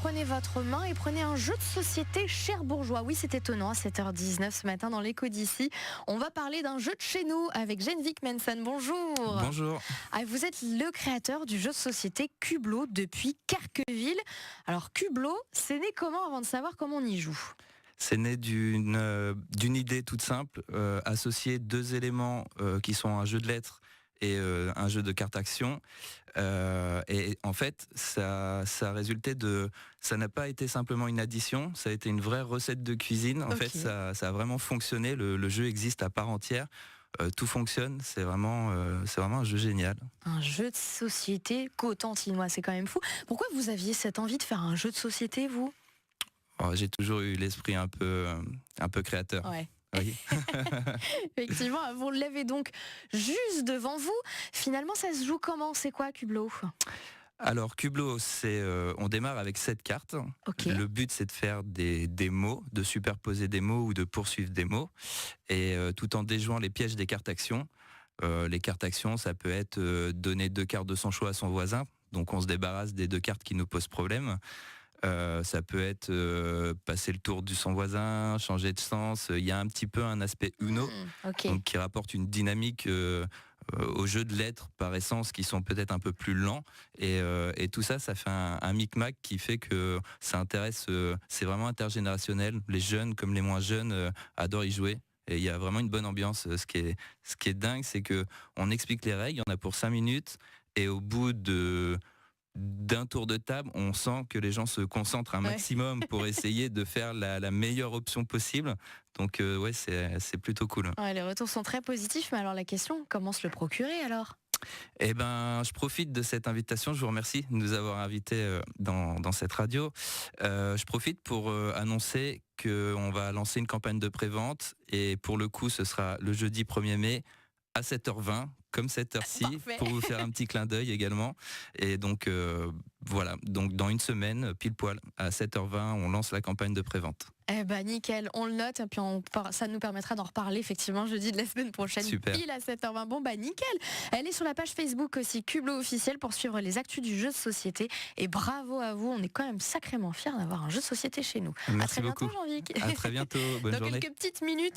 prenez votre main et prenez un jeu de société cherbourgeois. Oui, c'est étonnant, à 7h19 ce matin dans l'écho d'ici. On va parler d'un jeu de chez nous avec Genvic Manson. Bonjour. Bonjour. Vous êtes le créateur du jeu de société Cublo depuis Carqueville. Alors Cublo, c'est né comment avant de savoir comment on y joue ? C'est né d'une idée toute simple, associer deux éléments qui sont un jeu de lettres et un jeu de cartes action. Et en fait, ça a résulté ça n'a pas été simplement une addition, ça a été une vraie recette de cuisine. En fait, ça a vraiment fonctionné. Le jeu existe à part entière. Tout fonctionne. C'est vraiment un jeu génial. Un jeu de société cotentinois, c'est quand même fou. Pourquoi vous aviez cette envie de faire un jeu de société, vous ? J'ai toujours eu l'esprit un peu créateur. Ouais. Oui. Effectivement, vous l'avez donc juste devant vous. Finalement, ça se joue comment ? C'est quoi Cublo ? Alors Cublo, on démarre avec 7 cartes. Okay. Le but, c'est de faire des mots, de superposer des mots ou de poursuivre des mots, et tout en déjouant les pièges des cartes actions. Les cartes actions, ça peut être donner 2 cartes de son choix à son voisin, donc on se débarrasse des 2 cartes qui nous posent problème. Ça peut être passer le tour de son voisin, changer de sens. Il y a un petit peu un aspect Uno, donc, qui rapporte une dynamique aux jeux de lettres par essence qui sont peut-être un peu plus lents. Et tout ça, ça fait un micmac qui fait que ça intéresse. C'est vraiment intergénérationnel. Les jeunes comme les moins jeunes adorent y jouer. Et il y a vraiment une bonne ambiance. Ce qui est dingue, c'est que on explique les règles. Il y en a pour 5 minutes. Et au bout d'un tour de table, on sent que les gens se concentrent un maximum pour essayer de faire la meilleure option possible. Donc c'est plutôt cool. Ouais, les retours sont très positifs, mais alors la question, comment se le procurer alors ? Eh ben, je profite de cette invitation. Je vous remercie de nous avoir invités dans cette radio. Je profite pour annoncer qu'on va lancer une campagne de prévente, et pour le coup, ce sera le jeudi 1er mai à 7h20, comme cette heure-ci, pour vous faire un petit clin d'œil également. Et donc, voilà. Donc, dans une semaine, pile poil, à 7h20, on lance la campagne de prévente. Eh ben, nickel. On le note, et puis ça nous permettra d'en reparler, effectivement, jeudi de la semaine prochaine. Super. Pile à 7h20. Bon, nickel. Elle est sur la page Facebook aussi, Cublo officiel, pour suivre les actus du jeu de société. Et bravo à vous. On est quand même sacrément fiers d'avoir un jeu de société chez nous. Merci à très beaucoup. Bientôt, Genvic. À très bientôt. Bonne journée. Dans quelques petites minutes.